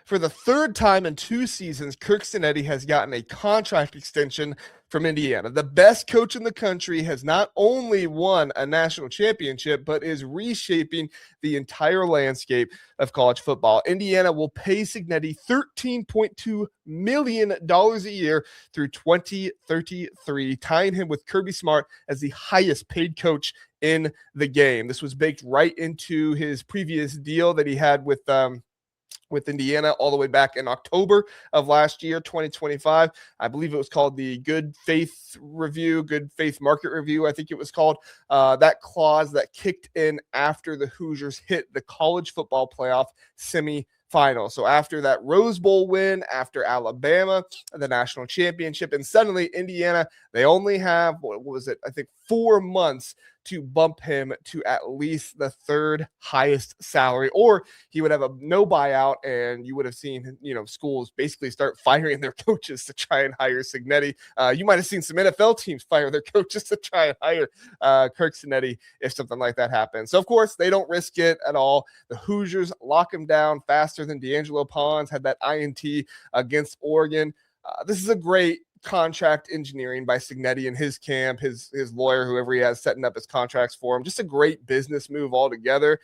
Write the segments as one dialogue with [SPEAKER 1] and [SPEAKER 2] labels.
[SPEAKER 1] For the third time in 2 seasons, Curt Cignetti has gotten a contract extension from Indiana. The best coach in the country has not only won a national championship, but is reshaping the entire landscape of college football. Indiana will pay Cignetti $13.2 million a year through 2033, tying him with Kirby Smart as the highest paid coach in the game. This was baked right into his previous deal that he had with Indiana all the way back in October of last year, 2025. I believe it was called the Good Faith Review, Good Faith Market Review, I think it was called. That clause that kicked in after the Hoosiers hit the college football playoff semi-final. So after that Rose Bowl win, after Alabama, the national championship, and suddenly Indiana, they only have, what was it? I think 4 months to bump him to at least the third highest salary, or he would have a no buyout, and you would have seen, schools basically start firing their coaches to try and hire Cignetti. You might have seen some NFL teams fire their coaches to try and hire Curt Cignetti if something like that happens. So, of course, they don't risk it at all. The Hoosiers lock him down faster than D'Angelo Pons had that INT against Oregon. This is a great contract engineering by Cignetti and his camp, his lawyer, whoever he has setting up his contracts for him. Just a great business move altogether.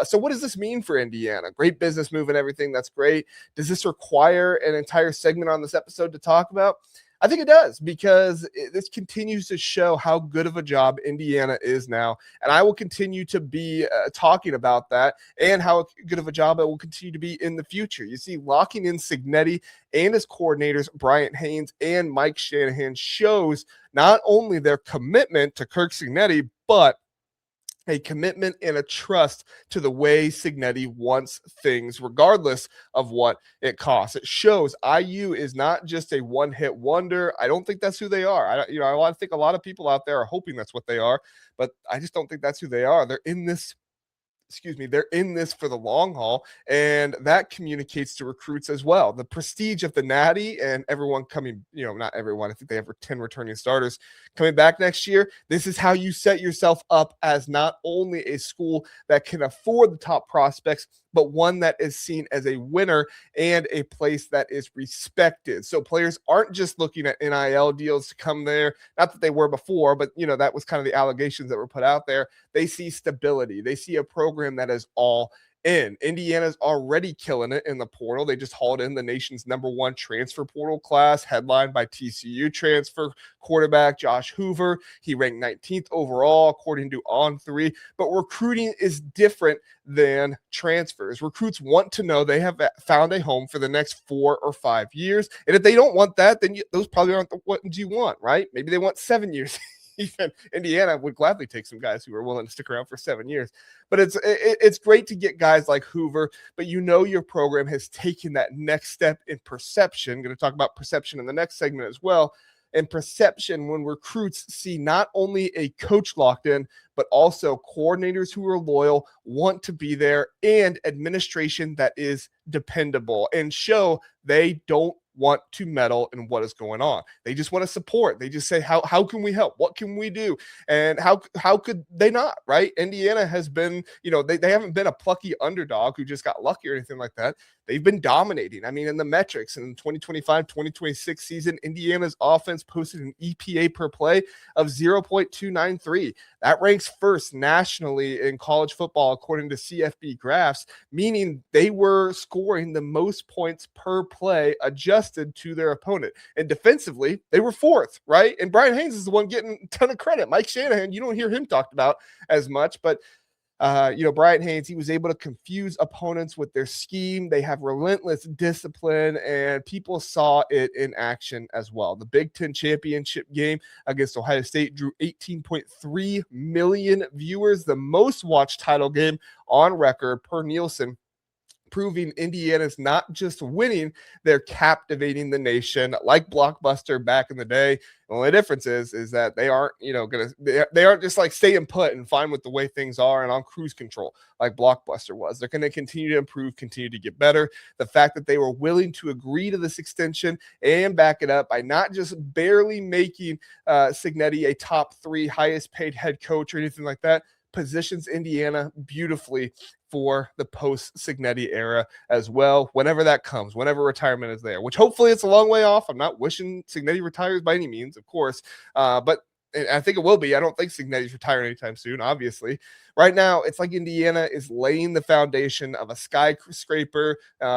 [SPEAKER 1] So what does this mean for Indiana? Great business move and everything. That's great. Does this require an entire segment on this episode to talk about? I think it does, because this continues to show how good of a job Indiana is now. And I will continue to be talking about that and how good of a job it will continue to be in the future. You see, locking in Cignetti and his coordinators, Bryant Haynes and Mike Shanahan, shows not only their commitment to Curt Cignetti, but a commitment and a trust to the way Cignetti wants things, regardless of what it costs. It shows IU is not just a one-hit wonder. I don't think that's who they are. I think a lot of people out there are hoping that's what they are, but I just don't think that's who they are. They're in this for the long haul, and that communicates to recruits as well. The prestige of the Natty and everyone coming, not everyone, I think they have 10 returning starters coming back next year. This is how you set yourself up as not only a school that can afford the top prospects, but one that is seen as a winner and a place that is respected. So players aren't just looking at NIL deals to come there. Not that they were before, but that was kind of the allegations that were put out there. They see stability. They see a program that is all in. Indiana's already killing it in the portal. They just hauled in the nation's #1 transfer portal class, headlined by TCU transfer quarterback Josh Hoover. He ranked 19th overall, according to On3. But recruiting is different than transfers. Recruits want to know they have found a home for the next 4 or 5 years. And if they don't want that, then those probably aren't the ones you want, right? Maybe they want 7 years. Even Indiana would gladly take some guys who are willing to stick around for 7 years. But it's great to get guys like Hoover, but your program has taken that next step in perception. I'm going to talk about perception in the next segment as well. And perception, when recruits see not only a coach locked in, but also coordinators who are loyal, want to be there, and administration that is dependable, and show they don't want to meddle in what is going on. They just want to support. They just say, how can we help? What can we do? And how could they not, right? Indiana has been, they haven't been a plucky underdog who just got lucky or anything like that. They've been dominating. I mean, in the metrics in the 2025-2026 season, Indiana's offense posted an EPA per play of 0.293. That ranks first nationally in college football, according to CFB graphs, meaning they were scoring the most points per play adjusted to their opponent. And defensively, they were 4th, right? And Brian Haynes is the one getting a ton of credit. Mike Shanahan, you don't hear him talked about as much, but Brian Haynes, he was able to confuse opponents with their scheme. They have relentless discipline, and people saw it in action as well. The Big Ten championship game against Ohio State drew 18.3 million viewers, the most watched title game on record per Nielsen, proving Indiana's not just winning, they're captivating the nation like Blockbuster back in the day. The only difference is that they aren't, they aren't just like staying put and fine with the way things are and on cruise control like Blockbuster was. They're going to continue to improve, continue to get better. The fact that they were willing to agree to this extension and back it up by not just barely making Cignetti a top 3 highest paid head coach or anything like that, positions Indiana beautifully for the post-Cignetti era as well, whenever that comes, whenever retirement is there, which hopefully it's a long way off. I'm not wishing Cignetti retires by any means, of course, but I think it will be. I don't think Cignetti's retiring anytime soon, obviously. Right now, it's like Indiana is laying the foundation of a skyscraper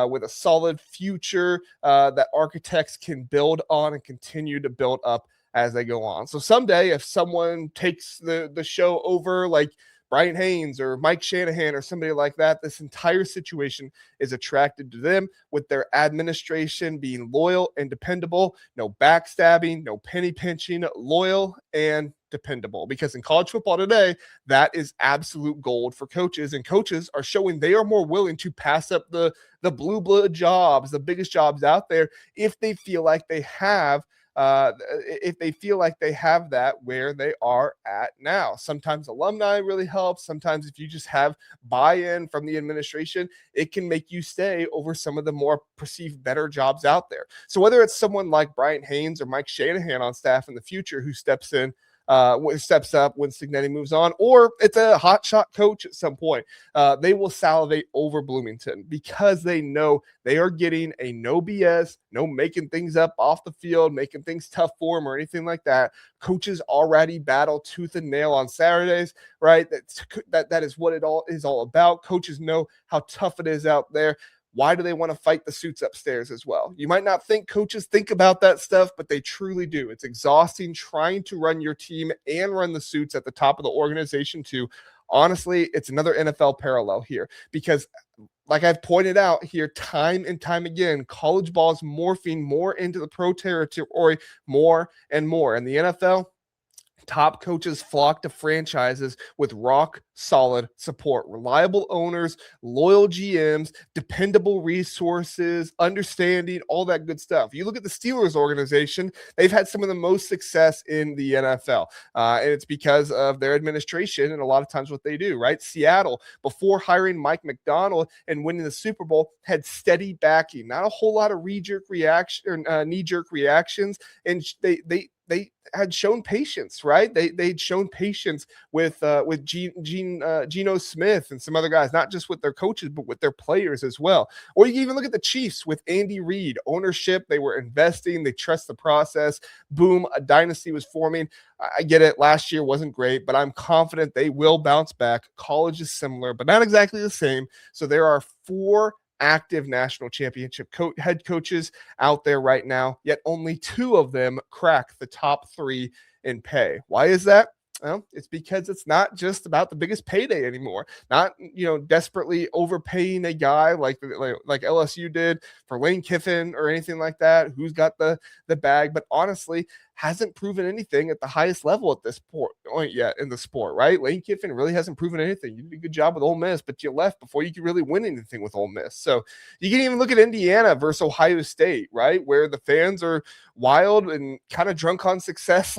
[SPEAKER 1] with a solid future that architects can build on and continue to build up as they go on. So someday, if someone takes the show over, like Brian Haynes or Mike Shanahan or somebody like that, this entire situation is attracted to them with their administration being loyal and dependable, no backstabbing, no penny pinching, loyal and dependable. Because in college football today, that is absolute gold for coaches, and coaches are showing they are more willing to pass up the blue blood jobs, the biggest jobs out there, if they feel like they have that where they are at now. Sometimes alumni really helps. Sometimes if you just have buy-in from the administration, it can make you stay over some of the more perceived better jobs out there. So whether it's someone like Brian Haynes or Mike Shanahan on staff in the future who steps up when Cignetti moves on, or it's a hotshot coach at some point, they will salivate over Bloomington because they know they are getting a no BS, no making things up off the field, making things tough for them or anything like that. Coaches already battle tooth and nail on Saturdays, right? That is what it all is all about. Coaches know how tough it is out there. Why do they want to fight the suits upstairs as well? You might not think coaches think about that stuff, but they truly do. It's exhausting trying to run your team and run the suits at the top of the organization too. Honestly, it's another NFL parallel here because, like I've pointed out here time and time again, college ball is morphing more into the pro territory more and more. And the NFL, top coaches flock to franchises with rock solid support, reliable owners, loyal GMs, dependable resources, understanding, all that good stuff. You look at the Steelers organization, they've had some of the most success in the NFL. And it's because of their administration and a lot of times what they do, right? Seattle, before hiring Mike McDonald and winning the Super Bowl, had steady backing, not a whole lot of knee-jerk reactions. And they had shown patience, right? They'd shown patience with Geno Smith and some other guys, not just with their coaches, but with their players as well. Or you can even look at the Chiefs with Andy Reid, ownership. They were investing. They trust the process. Boom, a dynasty was forming. I get it. Last year wasn't great, but I'm confident they will bounce back. College is similar, but not exactly the same. So there are 4 active national championship head coaches out there right now, yet only 2 of them crack the top 3 in pay. Why is that? Well, it's because it's not just about the biggest payday anymore. Not, desperately overpaying a guy like LSU did for Lane Kiffin or anything like that, who's got the bag, but honestly hasn't proven anything at the highest level at this point yet in the sport, right? Lane Kiffin really hasn't proven anything. You did a good job with Ole Miss, but you left before you could really win anything with Ole Miss. So you can even look at Indiana versus Ohio State, right? Where the fans are wild and kind of drunk on success,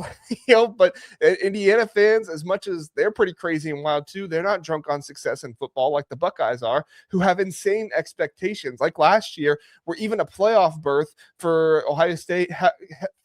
[SPEAKER 1] but Indiana fans, as much as they're pretty crazy and wild too, they're not drunk on success in football like the Buckeyes are, who have insane expectations. Like last year, where even a playoff berth for Ohio State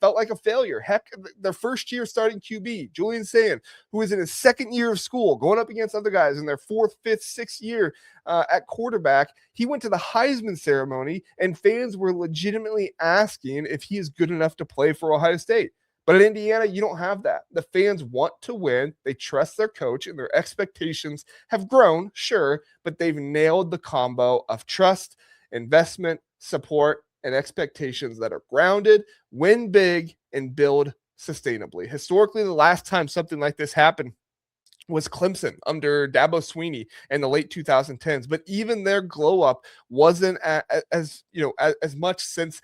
[SPEAKER 1] felt like a failure. Heck, their first year starting QB, Julian Sand, who is in his second year of school, going up against other guys in their 4th, 5th, 6th year at quarterback, he went to the Heisman ceremony, and fans were legitimately asking if he is good enough to play for Ohio State. But at Indiana, you don't have that. The fans want to win. They trust their coach, and their expectations have grown, sure, but they've nailed the combo of trust, investment, support, and expectations that are grounded, win big, and build sustainably. Historically, the last time something like this happened was Clemson under Dabo Swinney in the late 2010s. But even their glow up wasn't as much, since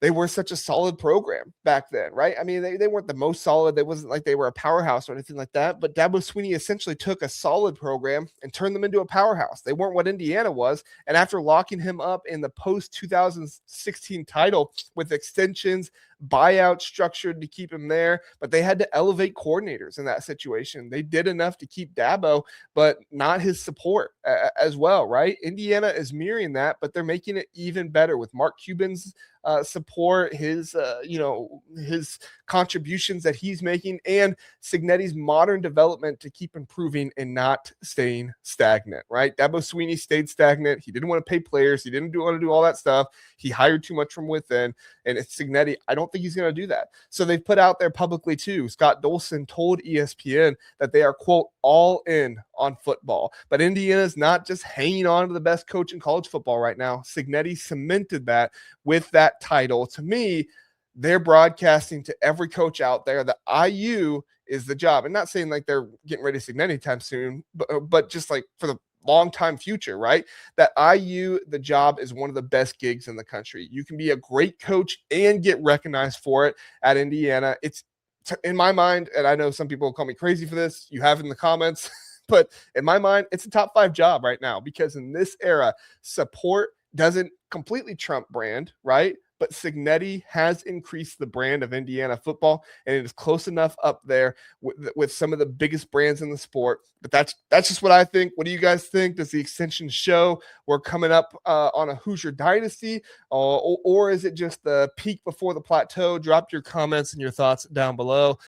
[SPEAKER 1] they were such a solid program back then, right? I mean, they weren't the most solid. It wasn't like they were a powerhouse or anything like that. But Dabo Swinney essentially took a solid program and turned them into a powerhouse. They weren't what Indiana was. And after locking him up in the post-2016 title with extensions, buyout structured to keep him there, but they had to elevate coordinators in that situation. They did enough to keep Dabo, but not his support as well, right? Indiana is mirroring that, but they're making it even better with Mark Cuban's support, his his contributions that he's making, and Cignetti's modern development to keep improving and not staying stagnant, right? Dabo Swinney stayed stagnant. He didn't want to pay players. He didn't want to do all that stuff. He hired too much from within. And it's Cignetti, I don't think he's going to do that. So they've put out there publicly too. Scott Dolson told ESPN that they are, quote, all in on football. But Indiana's not just hanging on to the best coach in college football right now. Cignetti cemented that with that title. To me, they're broadcasting to every coach out there that IU is the job. And not saying like they're getting ready to Cignetti anytime soon, but just like for the long time future, right? That IU, the job is one of the best gigs in the country. You can be a great coach and get recognized for it at Indiana. It's in my mind, and I know some people will call me crazy for this, you have in the comments, but in my mind, it's a top 5 job right now, because in this era, support doesn't completely trump brand, right? But Cignetti has increased the brand of Indiana football, and it is close enough up there with some of the biggest brands in the sport. But that's just what I think. What do you guys think? Does the extension show we're coming up on a Hoosier dynasty, or is it just the peak before the plateau? Drop your comments and your thoughts down below.